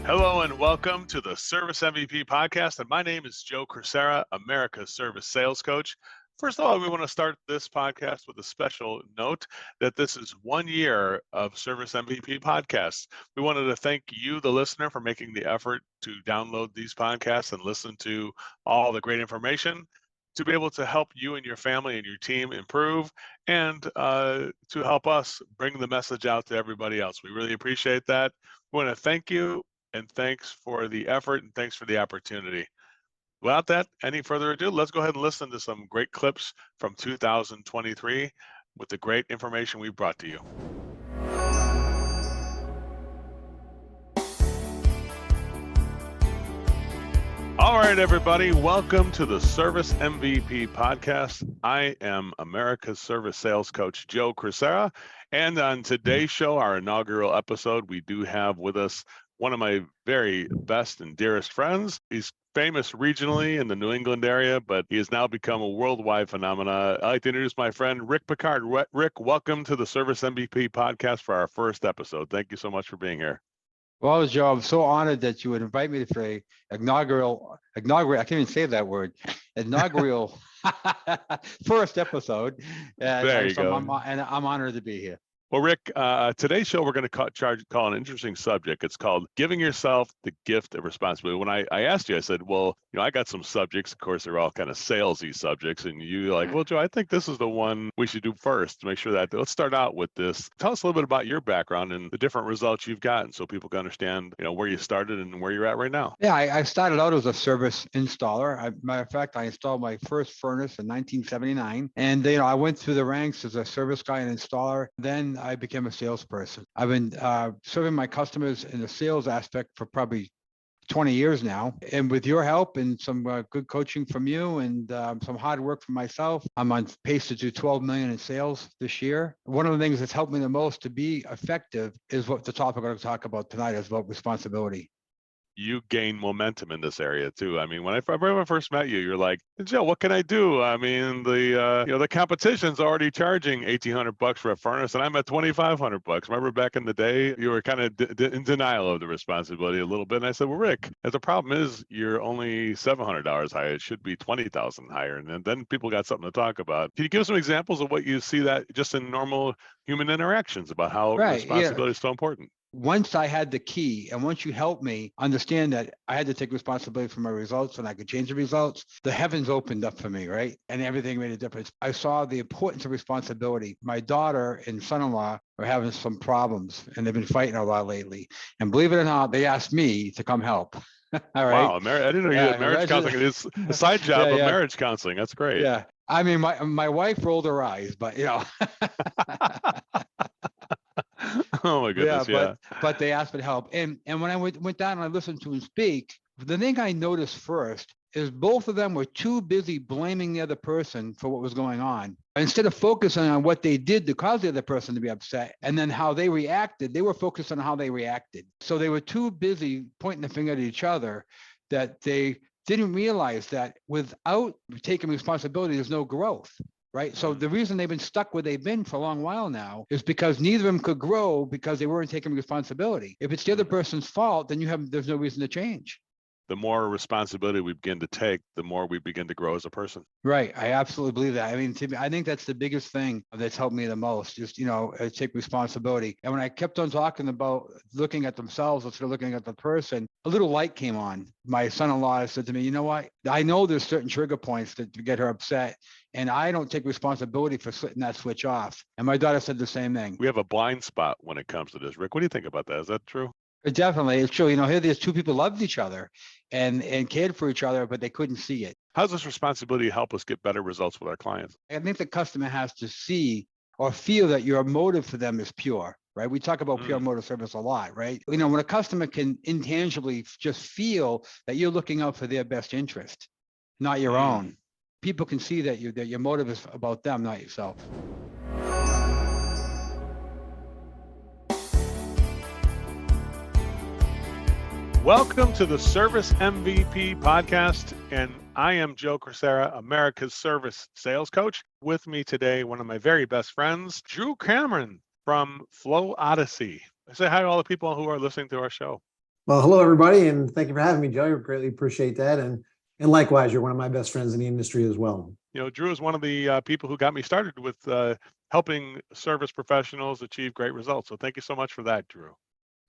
Hello and welcome to the Service MVP podcast. And my name is Joe Crisara, America's Service Sales Coach. First of all, we want to start this podcast with a special note that this is 1 year of Service MVP podcasts. We wanted to thank you, the listener, for making the effort to download these podcasts and listen to all the great information to be able to help you and your family and your team improve and to help us bring the message out to everybody else. We really appreciate that. We want to thank you. And thanks for the effort and thanks for the opportunity. Without that, any further ado, let's go ahead and listen to some great clips from 2023 with the great information we brought to you. All right, everybody, welcome to the Service MVP podcast. I am America's Service Sales Coach, Joe Crisara. And on today's show, our inaugural episode, we do have with us one of my very best and dearest friends. He's famous regionally in the New England area, but he has now become a worldwide phenomenon. I'd like to introduce my friend, Rick Picard. Rick, welcome to the Service MVP podcast for our first episode. Thank you so much for being here. Well, Joe, I'm so honored that you would invite me for a inaugural, I can't even say that word, inaugural first episode. There you go. I'm honored to be here. Well, Rick, today's show, we're going to call an interesting subject. It's called Giving Yourself the Gift of Responsibility. When I asked you, I said, well, I got some subjects. Of course, they're all kind of salesy subjects. And you're like, well, Joe, I think this is the one we should do first to make sure that, let's start out with this. Tell us a little bit about your background and the different results you've gotten so people can understand, where you started and where you're at right now. Yeah, I started out as a service installer. Matter of fact, I installed my first furnace in 1979. And, I went through the ranks as a service guy and installer. Then I became a salesperson. I've been serving my customers in the sales aspect for probably 20 years now. And with your help and some good coaching from you and some hard work from myself, I'm on pace to do 12 million in sales this year. One of the things that's helped me the most to be effective is what the topic we're going to talk about tonight is about responsibility. You gain momentum in this area too. I mean, when I first met you, you're like, Joe, what can I do? I mean, the competition's already charging $1,800 for a furnace, and I'm at $2,500. Remember back in the day, you were kind of in denial of the responsibility a little bit. And I said, well, Rick, the problem is you're only $700 higher. It should be $20,000 higher. And then people got something to talk about. Can you give some examples of what you see that just in normal human interactions about how responsibility is so important? Once I had the key and once you helped me understand that I had to take responsibility for my results and I could change the results, the heavens opened up for me, right? And everything made a difference. I saw the importance of responsibility. My daughter and son-in-law are having some problems and they've been fighting a lot lately. And believe it or not, they asked me to come help. All right. Wow, I didn't know you had marriage counseling. It is a side job of marriage counseling. That's great. Yeah. I mean, my wife rolled her eyes, but Oh my goodness, yeah. But they asked for help. And when I went down and I listened to him speak, the thing I noticed first is both of them were too busy blaming the other person for what was going on. Instead of focusing on what they did to cause the other person to be upset and then how they reacted, they were focused on how they reacted. So they were too busy pointing the finger at each other that they didn't realize that without taking responsibility, there's no growth. Right. So the reason they've been stuck where they've been for a long while now is because neither of them could grow because they weren't taking responsibility. If it's the other person's fault, then there's no reason to change. The more responsibility we begin to take, the more we begin to grow as a person. Right. I absolutely believe that. I mean, to me, I think that's the biggest thing that's helped me the most, just, take responsibility. And when I kept on talking about looking at themselves instead of looking at the person, a little light came on. My son-in-law said to me, you know what? I know there's certain trigger points to get her upset. And I don't take responsibility for slitting that switch off. And my daughter said the same thing. We have a blind spot when it comes to this. Rick, what do you think about that? Is that true? Definitely. It's true. Here there's two people loved each other and cared for each other, but they couldn't see it. How does this responsibility help us get better results with our clients? I think the customer has to see or feel that your motive for them is pure, right? We talk about pure motive service a lot, right? When a customer can intangibly just feel that you're looking out for their best interest, not your own. People can see that your motive is about them, not yourself. Welcome to the Service MVP podcast, and I am Joe Crisara, America's Service Sales Coach. With me today, one of my very best friends, Drew Cameron from Flow Odyssey. I say hi to all the people who are listening to our show. Well, hello, everybody, and thank you for having me, Joe. I greatly appreciate that. And likewise, you're one of my best friends in the industry as well. Drew is one of the people who got me started with helping service professionals achieve great results. So thank you so much for that, Drew.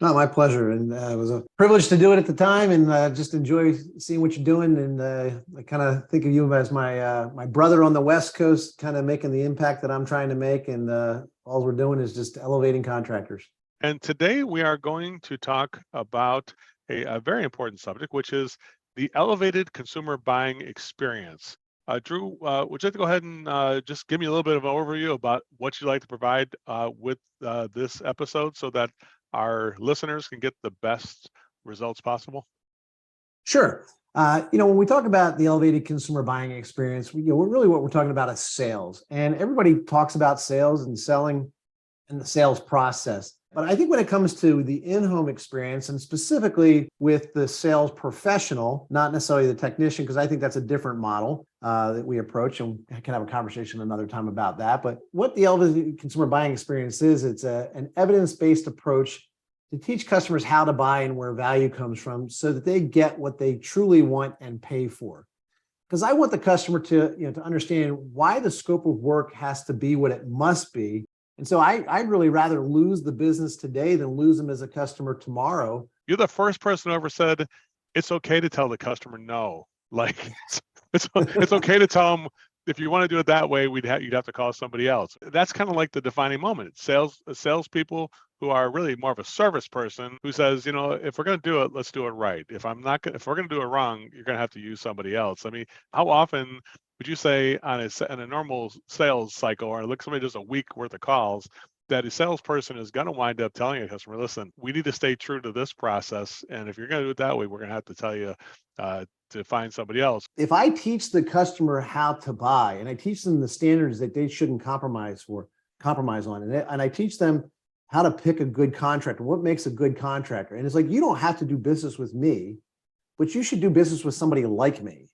No, my pleasure. And it was a privilege to do it at the time, and just enjoy seeing what you're doing. And I kind of think of you as my brother on the West Coast, kind of making the impact that I'm trying to make. And all we're doing is just elevating contractors. And today we are going to talk about a very important subject, which is the elevated consumer buying experience. Drew, would you like to go ahead and just give me a little bit of an overview about what you'd like to provide with this episode so that our listeners can get the best results possible? Sure. When we talk about the elevated consumer buying experience, what we're talking about is sales. And everybody talks about sales and selling and the sales process. But I think when it comes to the in-home experience, and specifically with the sales professional, not necessarily the technician, because I think that's a different model that we approach, and we can have a conversation another time about that. But what the elevated consumer buying experience is, it's an evidence-based approach to teach customers how to buy and where value comes from so that they get what they truly want and pay for. Because I want the customer to understand why the scope of work has to be what it must be. And so I'd really rather lose the business today than lose them as a customer tomorrow. You're the first person who ever said it's okay to tell the customer no. Like it's okay to tell them if you want to do it that way, you'd have to call somebody else. That's kind of like the defining moment. Salespeople who are really more of a service person who says, if we're going to do it, let's do it right. If we're going to do it wrong, you're going to have to use somebody else. I mean, how often would you say on a normal sales cycle, or like somebody does a week worth of calls, that a salesperson is going to wind up telling a customer, listen, we need to stay true to this process. And if you're going to do it that way, we're going to have to tell you to find somebody else. If I teach the customer how to buy, and I teach them the standards that they shouldn't compromise on, and I teach them how to pick a good contractor, what makes a good contractor. And it's like, you don't have to do business with me, but you should do business with somebody like me.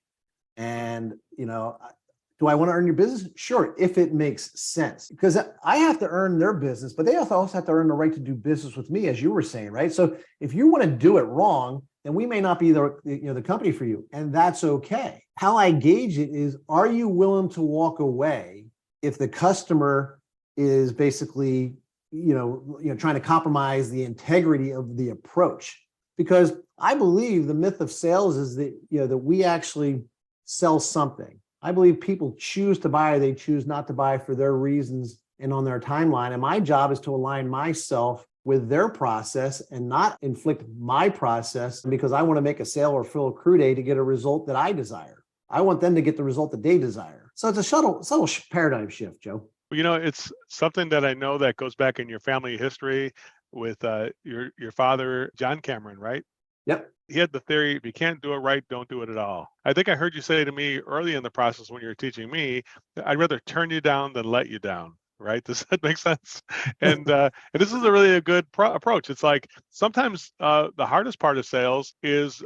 And, do I want to earn your business? Sure, if it makes sense, because I have to earn their business, but they also have to earn the right to do business with me, as you were saying, right? So if you want to do it wrong, then we may not be the company for you, and that's okay. How I gauge it is, are you willing to walk away if the customer is basically, trying to compromise the integrity of the approach? Because I believe the myth of sales is that, that we actually sell something. I believe people choose to buy or they choose not to buy for their reasons and on their timeline. And my job is to align myself with their process and not inflict my process because I want to make a sale or fill a crew day to get a result that I desire. I want them to get the result that they desire. So it's a subtle paradigm shift, Joe. Well, it's something that I know that goes back in your family history with your father, John Cameron, right? Yep. He had the theory, if you can't do it right, don't do it at all. I think I heard you say to me early in the process when you were teaching me, I'd rather turn you down than let you down, right? Does that make sense? And this is a good approach. It's like sometimes the hardest part of sales is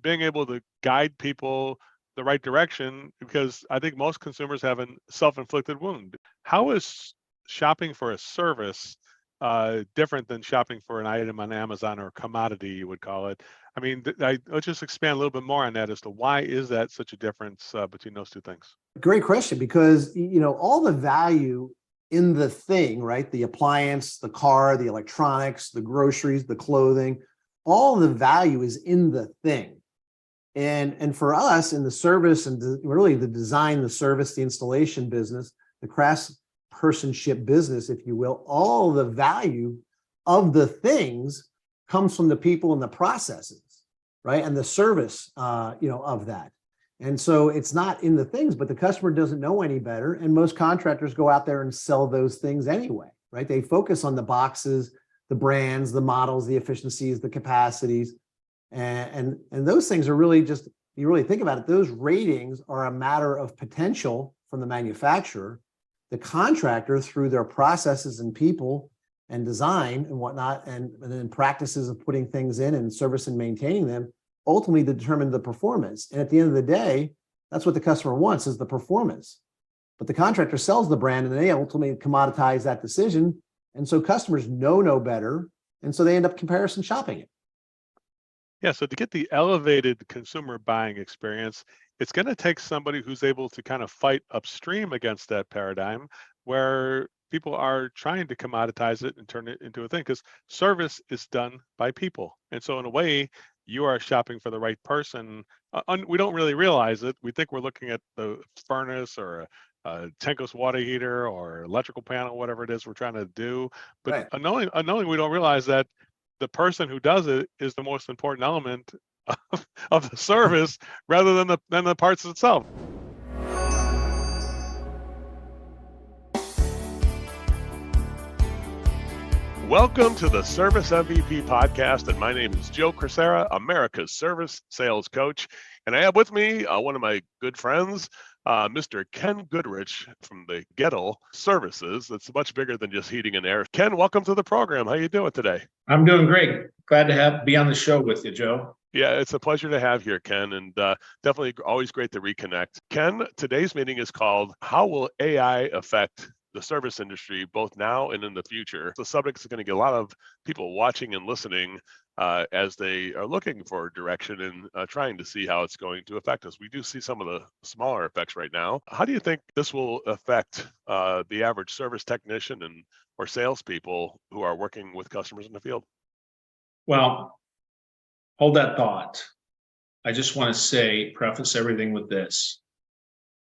being able to guide people the right direction, because I think most consumers have a self-inflicted wound. How is shopping for a service different than shopping for an item on Amazon or a commodity, you would call it? I mean, let's just expand a little bit more on that as to why is that such a difference between those two things? Great question, because all the value in the thing, right? The appliance, the car, the electronics, the groceries, the clothing, all the value is in the thing. And for us in the service and really the design, the service, the installation business, the craftspersonship business, if you will, all the value of the things comes from the people and the processes, right? And the service, of that. And so it's not in the things, but the customer doesn't know any better. And most contractors go out there and sell those things anyway, right? They focus on the boxes, the brands, the models, the efficiencies, the capacities. And those things are really just, you really think about it, those ratings are a matter of potential from the manufacturer. The contractor, through their processes and people and design and whatnot, and then practices of putting things in and service and maintaining them, ultimately determine the performance. And at the end of the day, that's what the customer wants, is the performance. But the contractor sells the brand and they ultimately commoditize that decision. And so customers know no better. And so they end up comparison shopping it. Yeah, so to get the elevated consumer buying experience, it's going to take somebody who's able to kind of fight upstream against that paradigm where people are trying to commoditize it and turn it into a thing because service is done by people. And so, in a way, you are shopping for the right person. We don't really realize it. We think we're looking at the furnace or a Tenkos water heater or electrical panel, whatever it is we're trying to do. But Right. unknowing, we don't realize that the person who does it is the most important element of the service rather than the parts itself. Welcome to the Service MVP podcast, and my name is Joe Crisara, America's service sales coach, and I have with me one of my good friends, Mr. Ken Goodrich from the Gettle Services. It's much bigger than just heating and air. Ken, welcome to the program. How you doing today? I'm doing great. Glad to be on the show with you, Joe. Yeah, it's a pleasure to have here, Ken, and definitely always great to reconnect. Ken, today's meeting is called How Will AI Affect the Service Industry, both now and in the future? The subject is going to get a lot of people watching and listening as they are looking for direction and trying to see how it's going to affect us. We do see some of the smaller effects right now. How do you think this will affect the average service technician and or salespeople who are working with customers in the field? Well, hold that thought. I just want to preface everything with this.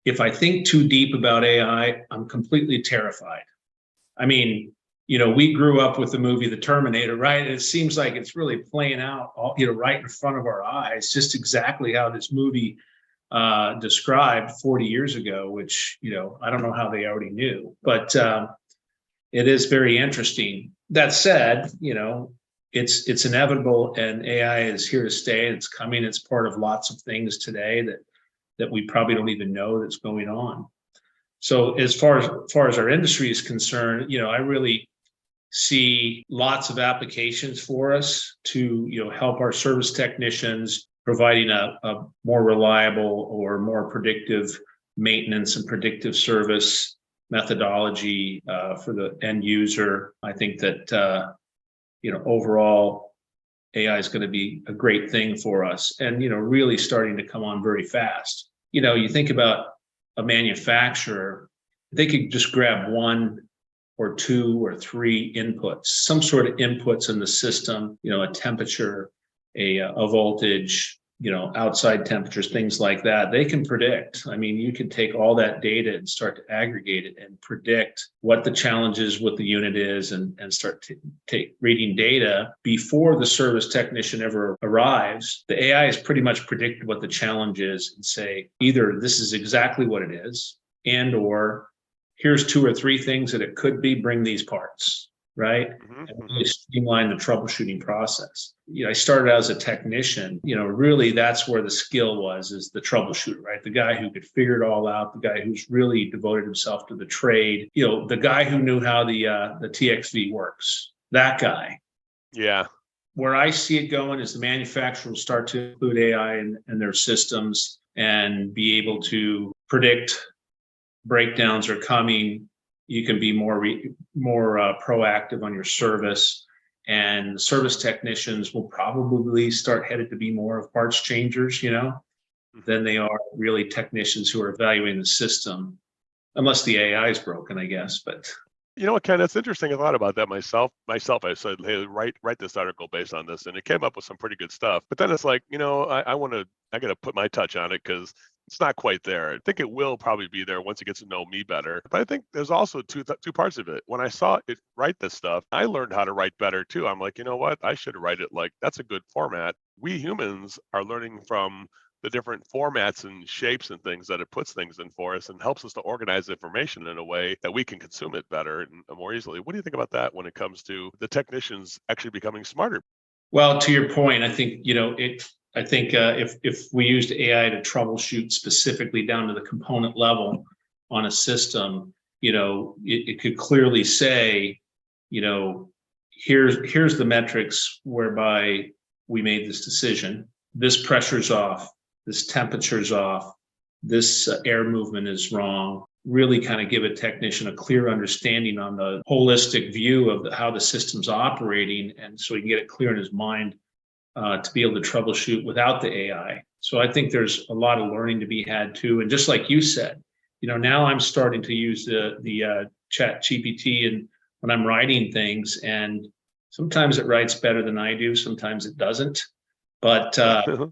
If I think too deep about AI, I'm completely terrified. I mean, we grew up with the movie The Terminator, right? And it seems like it's really playing out, right in front of our eyes, just exactly how this movie described 40 years ago, which, I don't know how they already knew, but it is very interesting. That said, it's inevitable, and AI is here to stay. It's coming. It's part of lots of things today that we probably don't even know that's going on. So as far as our industry is concerned, I really see lots of applications for us to help our service technicians, providing a more reliable or more predictive maintenance and predictive service methodology for the end user. I think that overall, AI is going to be a great thing for us, and really starting to come on very fast. You think about a manufacturer, they could just grab one or two or three inputs, some sort of inputs in the system, a temperature, a voltage, outside temperatures, things like that. They can predict. I mean, you can take all that data and start to aggregate it and predict what the challenges with the unit is, and start to reading data before the service technician ever arrives. The AI has pretty much predicted what the challenge is and say, either this is exactly what it is, and or here's two or three things that it could be, bring these parts. Right? And really streamline the troubleshooting process. I started out as a technician, really that's where the skill is the troubleshooter, right? The guy who could figure it all out, the guy who's really devoted himself to the trade, the guy who knew how the TXV works, that guy. Yeah. Where I see it going is the manufacturer will start to include AI in their systems and be able to predict breakdowns are coming. You can be more proactive on your service, and service technicians will probably start headed to be more of parts changers, than they are really technicians who are evaluating the system, unless the AI is broken, I guess. But you know what, Ken, that's interesting. I thought about that myself. I said, hey, write this article based on this, and it came up with some pretty good stuff. But then it's like, I got to put my touch on it because it's not quite there. I think it will probably be there once it gets to know me better. But I think there's also two parts of it. When I saw it write this stuff, I learned how to write better too. I'm like, you know what? I should write it like that's a good format. We humans are learning from the different formats and shapes and things that it puts things in for us and helps us to organize information in a way that we can consume it better and more easily. What do you think about that when it comes to the technicians actually becoming smarter? Well, to your point, I think, if we used AI to troubleshoot specifically down to the component level on a system, it could clearly say, here's the metrics whereby we made this decision. This pressure's off, this temperature's off, this air movement is wrong. Really kind of give a technician a clear understanding on the holistic view of how the system's operating, and so he can get it clear in his mind to be able to troubleshoot without the AI. So I think there's a lot of learning to be had too. And just like you said, now I'm starting to use the chat GPT and when I'm writing things, and sometimes it writes better than I do, sometimes it doesn't. But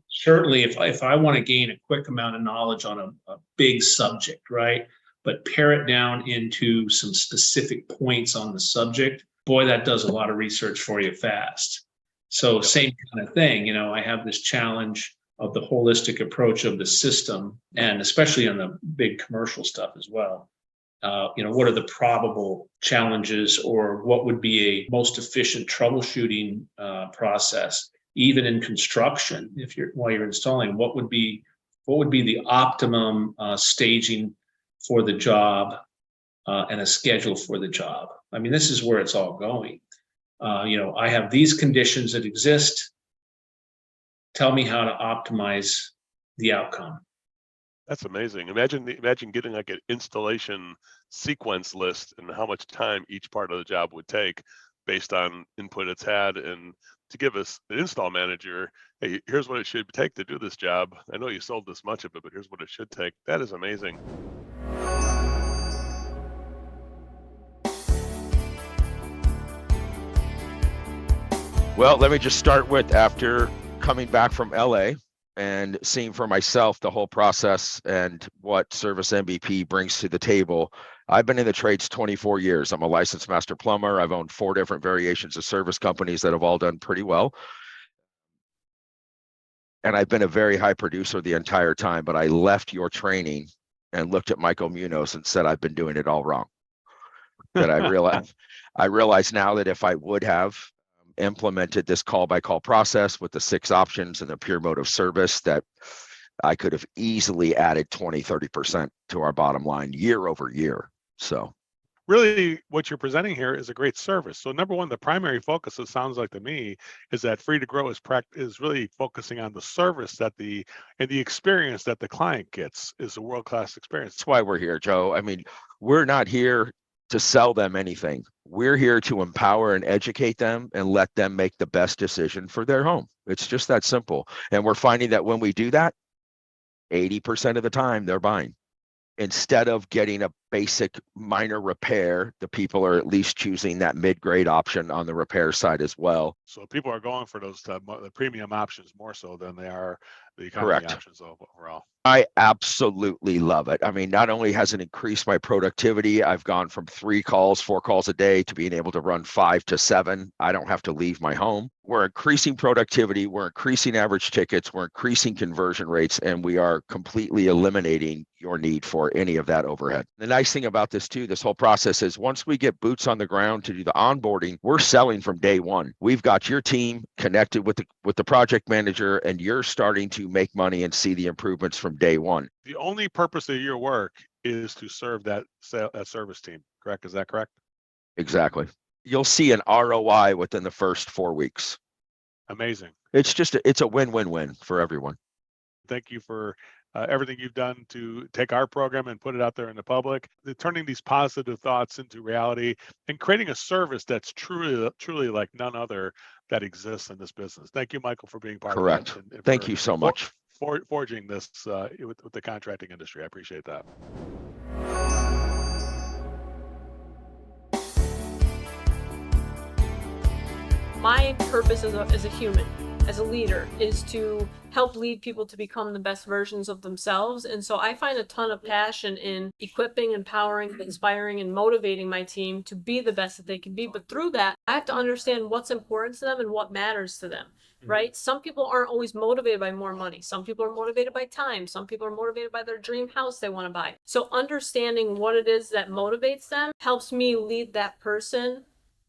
certainly if I want to gain a quick amount of knowledge on a big subject, right? But pare it down into some specific points on the subject, boy, that does a lot of research for you fast. So same kind of thing, I have this challenge of the holistic approach of the system, and especially on the big commercial stuff as well. What are the probable challenges, or what would be a most efficient troubleshooting process, even in construction? While you're installing, what would be the optimum staging for the job and a schedule for the job? I mean, this is where it's all going. I have these conditions that exist. Tell me how to optimize the outcome. That's amazing. Imagine getting like an installation sequence list and how much time each part of the job would take based on input it's had, and to give us the install manager, hey, here's what it should take to do this job. I know you sold this much of it, but here's what it should take. That is amazing. Well, let me just start with, after coming back from LA and seeing for myself the whole process and what Service MVP brings to the table. I've been in the trades 24 years. I'm a licensed master plumber. I've owned 4 different variations of service companies that have all done pretty well. And I've been a very high producer the entire time, but I left your training and looked at Michael Munoz and said, I've been doing it all wrong. That I realize now that if I would have implemented this call-by-call process with the 6 options and the pure mode of service, that I could have easily added 20-30% to our bottom line year over year. So really what you're presenting here is a great service. So number one, the primary focus, it sounds like to me, is that Free to Grow is really focusing on the service and the experience that the client gets is a world-class experience. That's why we're here, Joe. I mean, we're not here to sell them anything. We're here to empower and educate them and let them make the best decision for their home. It's just that simple. And we're finding that when we do that, 80% of the time they're buying. Instead of getting a basic minor repair, the people are at least choosing that mid-grade option on the repair side as well. So people are going for those the premium options more so than they are the economy options overall. I absolutely love it. I mean, not only has it increased my productivity, I've gone from 4 calls a day to being able to run 5 to 7. I don't have to leave my home. We're increasing productivity. We're increasing average tickets. We're increasing conversion rates, and we are completely eliminating your need for any of that overhead. The nice thing about this too, this whole process is once we get boots on the ground to do the onboarding, we're selling from day one. We've got your team connected with the project manager, and you're starting to make money and see the improvements from day one. The only purpose of your work is to serve that service team, correct? Is that correct? Exactly. You'll see an ROI within the first 4 weeks. Amazing. It's a win-win-win for everyone. Thank you for everything you've done to take our program and put it out there in the public, turning these positive thoughts into reality and creating a service that's truly like none other that exists in this business. Thank you, Michael, for being part Correct. of that. And Thank you so much. Forging this with the contracting industry. I appreciate that. My purpose as a human, as a leader, is to help lead people to become the best versions of themselves. And so I find a ton of passion in equipping, empowering, inspiring, and motivating my team to be the best that they can be. But through that, I have to understand what's important to them and what matters to them, right? Some people aren't always motivated by more money. Some people are motivated by time. Some people are motivated by their dream house they want to buy. So understanding what it is that motivates them helps me lead that person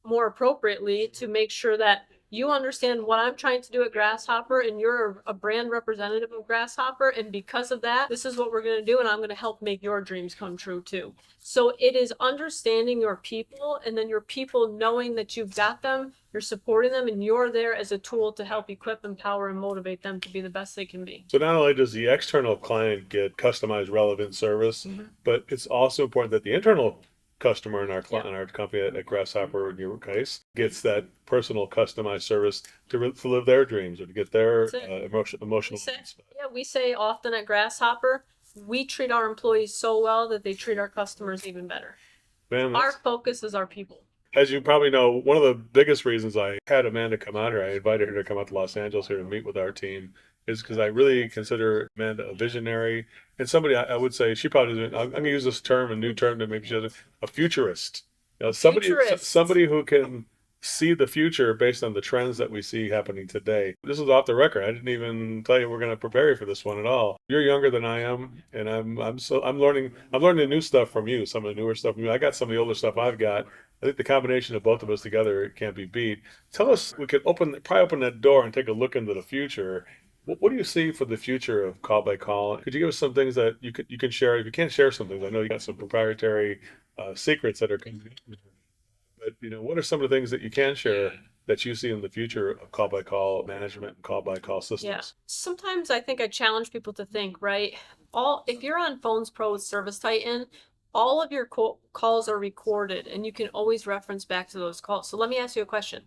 more appropriately to make sure that you understand what I'm trying to do at Grasshopper, and you're a brand representative of Grasshopper. And because of that, this is what we're going to do. And I'm going to help make your dreams come true too. So it is understanding your people, and then your people knowing that you've got them, you're supporting them, and you're there as a tool to help equip, empower, and motivate them to be the best they can be. So not only does the external client get customized relevant service, but it's also important that the internal customer in our in our company at Grasshopper, in your case, gets that personal customized service to live their dreams or to get their emotional needs. We say often at Grasshopper, we treat our employees so well that they treat our customers even better. Man, our focus is our people. As you probably know, one of the biggest reasons I had Amanda come out here, I invited her to come out to Los Angeles here to meet with our team, is because I really consider Amanda a visionary and somebody I would say she probably, I'm going to use this term, a new term that maybe she doesn't, a futurist. You know, somebody who can see the future based on the trends that we see happening today. This is off the record. I didn't even tell you we're going to prepare you for this one at all. You're younger than I am, and I'm learning the new stuff from you, some of the newer stuff from you. I got some of the older stuff I've got. I think the combination of both of us together can't be beat. Tell us, we could probably open that door and take a look into the future. What do you see for the future of call by call? Could you give us some things that you can share? If you can't share some things, I know you got some proprietary secrets that are coming. But what are some of the things that you can share that you see in the future of call by call management and call by call systems? Yeah. Sometimes I think I challenge people to think, right? If you're on Phones Pro with Service Titan, all of your calls are recorded and you can always reference back to those calls. So let me ask you a question.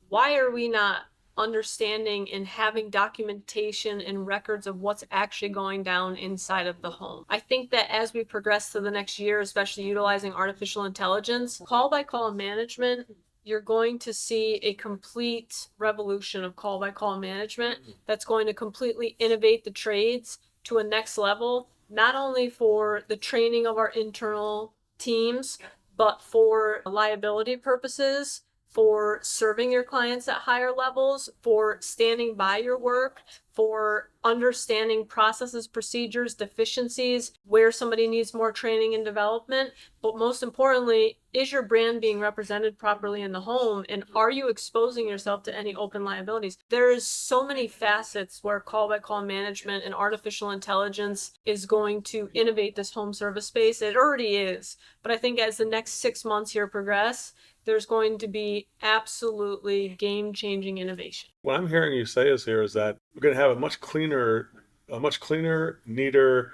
Why are we not understanding and having documentation and records of what's actually going down inside of the home? I think that as we progress to the next year, especially utilizing artificial intelligence, call by call management, you're going to see a complete revolution of call by call management that's going to completely innovate the trades to a next level, not only for the training of our internal teams, but for liability purposes, for serving your clients at higher levels, for standing by your work, for understanding processes, procedures, deficiencies, where somebody needs more training and development. But most importantly, is your brand being represented properly in the home? And are you exposing yourself to any open liabilities? There's so many facets where call by call management and artificial intelligence is going to innovate this home service space. It already is. But I think as the next 6 months here progress, there's going to be absolutely game-changing innovation. What I'm hearing you say is that we're going to have a much cleaner, neater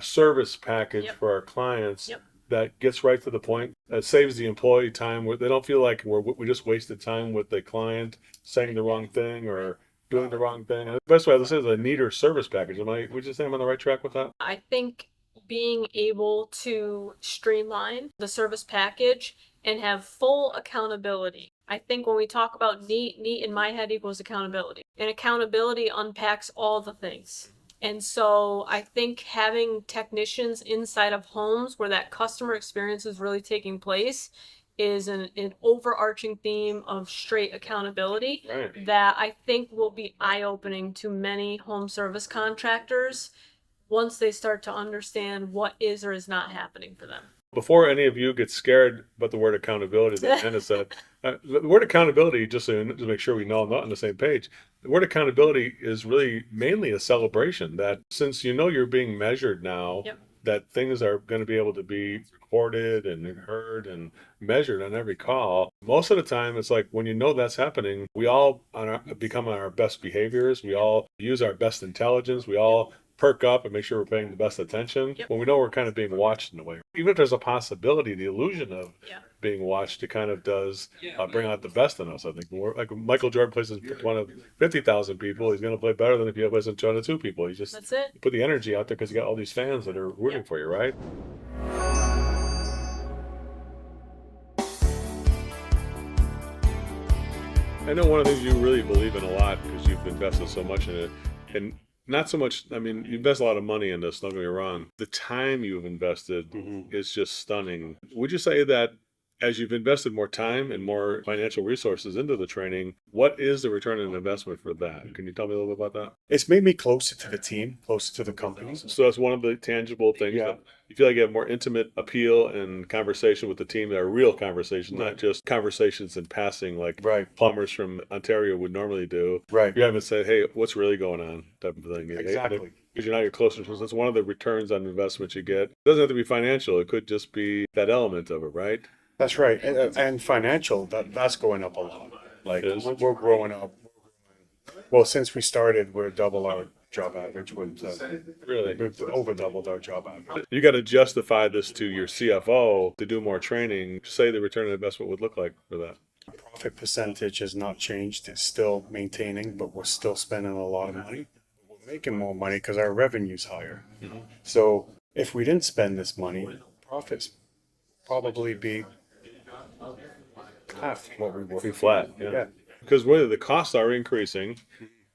service package for our clients that gets right to the point, that saves the employee time, where they don't feel like we just wasted time with the client saying the wrong thing or doing the wrong thing. And the best way to say is a neater service package. Would you say I'm on the right track with that? I think being able to streamline the service package and have full accountability. I think when we talk about neat in my head equals accountability. And accountability unpacks all the things. And so I think having technicians inside of homes where that customer experience is really taking place is an overarching theme of straight accountability that I think will be eye-opening to many home service contractors once they start to understand what is or is not happening for them. Before any of you get scared about the word accountability that Anna said, the word accountability, just to make sure we know I'm not on the same page, the word accountability is really mainly a celebration that since you're being measured now, that things are going to be able to be recorded and heard and measured on every call. Most of the time, it's like when that's happening, we all become on our best behaviors. We all use our best intelligence. We all perk up and make sure we're paying the best attention when we know we're kind of being watched in a way. Even if there's a possibility, the illusion of being watched, it kind of does bring out the best in us. I think like Michael Jordan plays in front of 50,000 people, he's going to play better than if he plays in front of 2 people. That's it. You put the energy out there because you got all these fans that are rooting for you, right? I know one of the things you really believe in a lot because you've invested so much in it, and not so much, you invest a lot of money in this, don't get me wrong. The time you've invested is just stunning. Would you say that as you've invested more time and more financial resources into the training, what is the return on investment for that? Can you tell me a little bit about that? It's made me closer to the team, closer to the company. So that's one of the tangible things. That you feel like you have more intimate appeal and conversation with the team that are real conversations, not just conversations in passing like plumbers from Ontario would normally do. Right. You haven't said, hey, what's really going on type of thing. Exactly. Because you're closer. So that's one of the returns on investment you get. It doesn't have to be financial. It could just be that element of it, right? That's right. And financial, that's going up a lot. Like we're growing up. Well, since we started, we're double our job average. Really? We've over doubled our job average. You got to justify this to your CFO to do more training. Say the return on investment would look like for that. Profit percentage has not changed. It's still maintaining, but we're still spending a lot of money. We're making more money because our revenue's higher. So if we didn't spend this money, profits probably be half what we were. Be flat, yeah. Because whether the costs are increasing,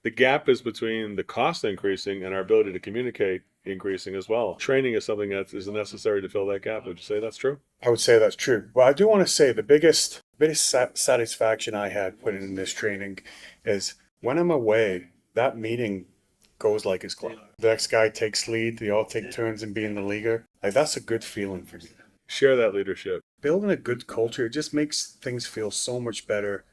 the gap is between the cost increasing and our ability to communicate increasing as well. Training is something that is necessary to fill that gap. Would you say that's true? I would say that's true. Well, I do want to say the biggest satisfaction I had putting in this training is when I'm away, that meeting goes like it's clocked. The next guy takes lead. They all take turns in being the leader. Like, that's a good feeling for me. Share that leadership. Building a good culture, it just makes things feel so much better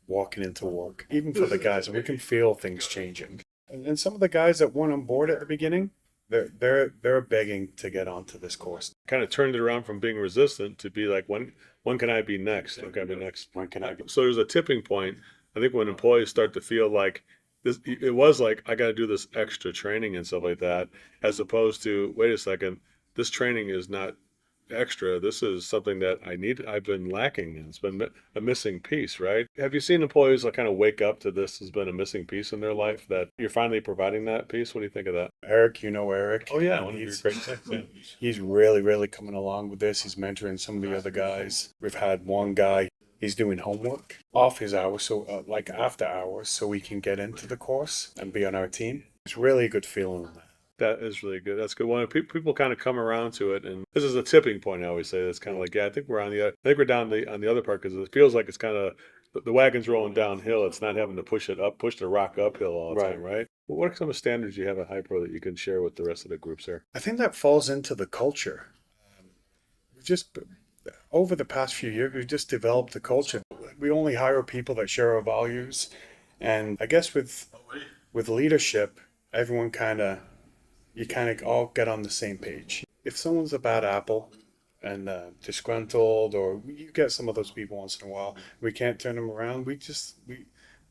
walking into work, even for the guys. We can feel things changing. And some of the guys that weren't on board at the beginning, they're begging to get onto this course. Kind of turned it around from being resistant to be like, when can I be next? When can I be next? When can I be? So there's a tipping point. I think when employees start to feel like this, it was like, I got to do this extra training and stuff like that, as opposed to, wait a second, this training is not extra. This is something that I've been lacking in. It's been a missing piece, right? Have you seen employees like kind of wake up to this has been a missing piece in their life, that you're finally providing that piece? What do you think of that? Eric, you know Eric. Oh yeah, one of your great techs, yeah. He's really coming along with this. He's mentoring some of the other guys. We've had one guy, he's doing homework off his hours, so like after hours, so we can get into the course and be on our team. It's really a good feeling on that. That is really good. That's good. When people kind of come around to it, and this is a tipping point. I always say that's kind of like, yeah, I think we're on the other part, because it feels like it's kind of the wagon's rolling downhill. It's not having to push the rock uphill all the time, right? What are some of the standards you have at Hypro that you can share with the rest of the groups here? I think that falls into the culture. We just over the past few years, we've just developed the culture. We only hire people that share our values, and I guess with leadership, everyone you kind of all get on the same page. If someone's a bad apple and disgruntled, or you get some of those people once in a while, we can't turn them around.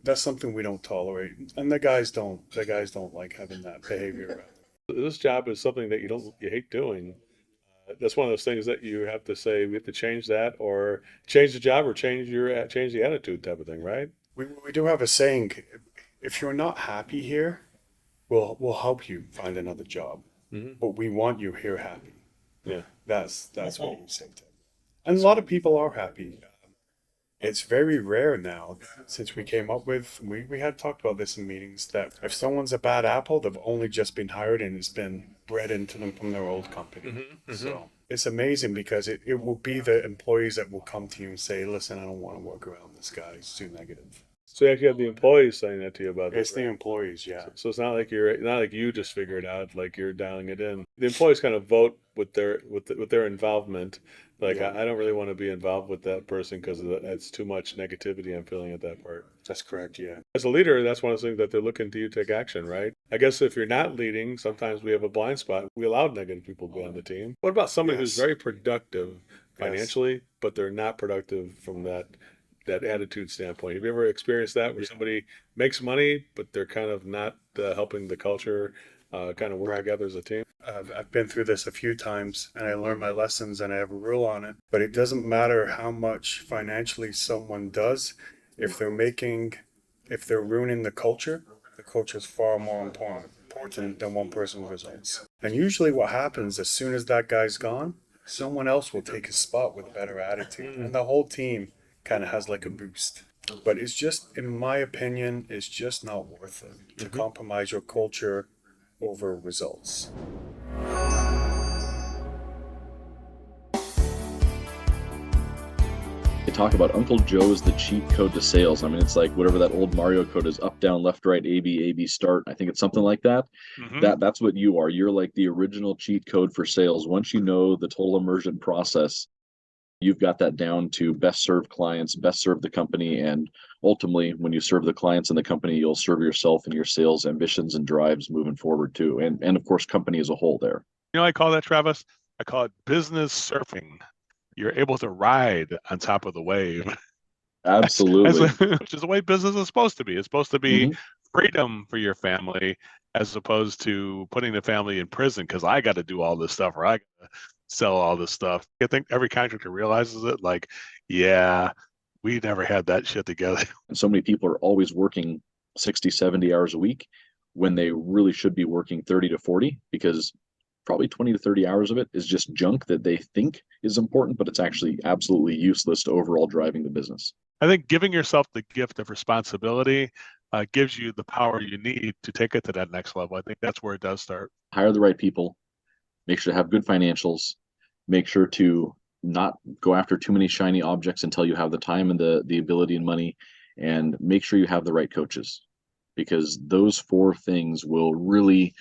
That's something we don't tolerate, and the guys don't like having that behavior around. This job is something that you hate doing. That's one of those things that you have to say, we have to change that, or change the job, or change the attitude type of thing, right? We do have a saying: if you're not happy here, we'll help you find another job, but we want you here happy. Yeah, that's what we say to them. And a lot of people are happy. It's very rare now, since we came up with, we had talked about this in meetings, that if someone's a bad apple, they've only just been hired and it's been bred into them from their old company. So it's amazing, because it will be the employees that will come to you and say, listen, I don't want to work around this guy, it's too negative. So you actually have the employees saying that to you about It's this, the right? employees, yeah. So it's not like you just figure it out, like you're dialing it in. The employees kind of vote with their involvement. Like, Yeah. I don't really want to be involved with that person because it's too much negativity I'm feeling at that part. That's correct, yeah. As a leader, that's one of the things that they're looking to you to take action, right? I guess if you're not leading, sometimes we have a blind spot. We allow negative people to be on the team. What about somebody who's Yes. very productive financially, but they're not productive from that attitude standpoint? Have you ever experienced that, where somebody makes money, but they're kind of not helping the culture kind of work together as a team? I've been through this a few times, and I learned my lessons, and I have a rule on it. But it doesn't matter how much financially someone does, if they're ruining the culture is far more important than one person's results. And usually what happens, as soon as that guy's gone, someone else will take his spot with a better attitude, and the whole team kind of has like a boost. But it's just, in my opinion, it's just not worth it to compromise your culture over results. They talk about Uncle Joe's the cheat code to sales. I mean, it's like whatever that old Mario code is: up, down, left, right, A, B, start. I think it's something like that. That's what you are. You're like the original cheat code for sales. Once you know the total immersion process, you've got that down to best serve clients, best serve the company, and ultimately, when you serve the clients and the company, you'll serve yourself and your sales ambitions and drives moving forward too, and of course, company as a whole. There. You know, I call that, Travis. I call it business surfing. You're able to ride on top of the wave. Absolutely. Which is the way business is supposed to be. It's supposed to be freedom for your family as opposed to putting the family in prison because I got to do all this stuff or I got to sell all this stuff. I think every contractor realizes it. Like, yeah, we never had that shit together. And so many people are always working 60, 70 hours a week when they really should be working 30 to 40, because probably 20 to 30 hours of it is just junk that they think is important, but it's actually absolutely useless to overall driving the business. I think giving yourself the gift of responsibility gives you the power you need to take it to that next level. I think that's where it does start. Hire the right people, make sure to have good financials, make sure to not go after too many shiny objects until you have the time and the ability and money, and make sure you have the right coaches, because those 4 things will really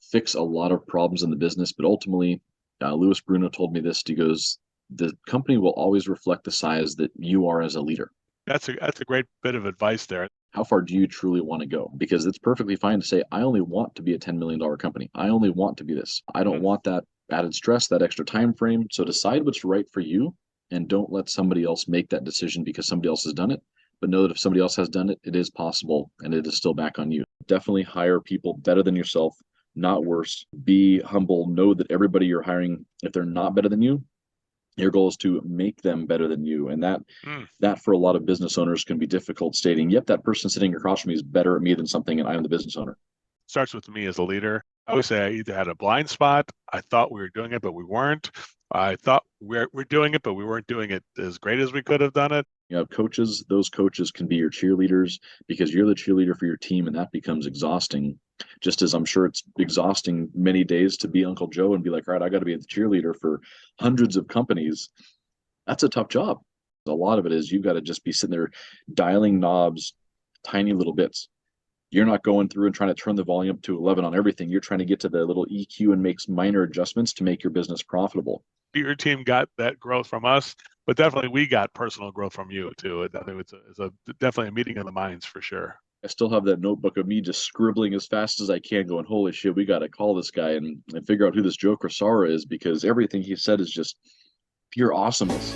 fix a lot of problems in the business. But ultimately, Louis Bruno told me this. He goes, the company will always reflect the size that you are as a leader. That's a great bit of advice there. How far do you truly want to go? Because it's perfectly fine to say, I only want to be a $10 million company. I only want to be this. I don't want that added stress, that extra time frame. So decide what's right for you, and don't let somebody else make that decision because somebody else has done it. But know that if somebody else has done it, it is possible, and it is still back on you. Definitely hire people better than yourself, not worse. Be humble. Know that everybody you're hiring, if they're not better than you, your goal is to make them better than you. And that for a lot of business owners can be difficult, stating, yep, that person sitting across from me is better at me than something, and I'm the business owner. Starts with me as a leader. I always say I either had a blind spot, I thought we were doing it, but we weren't. I thought we're doing it, but we weren't doing it as great as we could have done it. You know, coaches, those coaches can be your cheerleaders, because you're the cheerleader for your team, and that becomes exhausting. Just as I'm sure it's exhausting many days to be Uncle Joe and be like, all right, I got to be the cheerleader for hundreds of companies. That's a tough job. A lot of it is you got to just be sitting there dialing knobs, tiny little bits. You're not going through and trying to turn the volume up to 11 on everything. You're trying to get to the little EQ and makes minor adjustments to make your business profitable. Your team got that growth from us, but definitely we got personal growth from you too. I think it's definitely a meeting of the minds for sure. I still have that notebook of me just scribbling as fast as I can, going, holy shit, we got to call this guy and figure out who this Joe Crisara is, because everything he said is just pure awesomeness.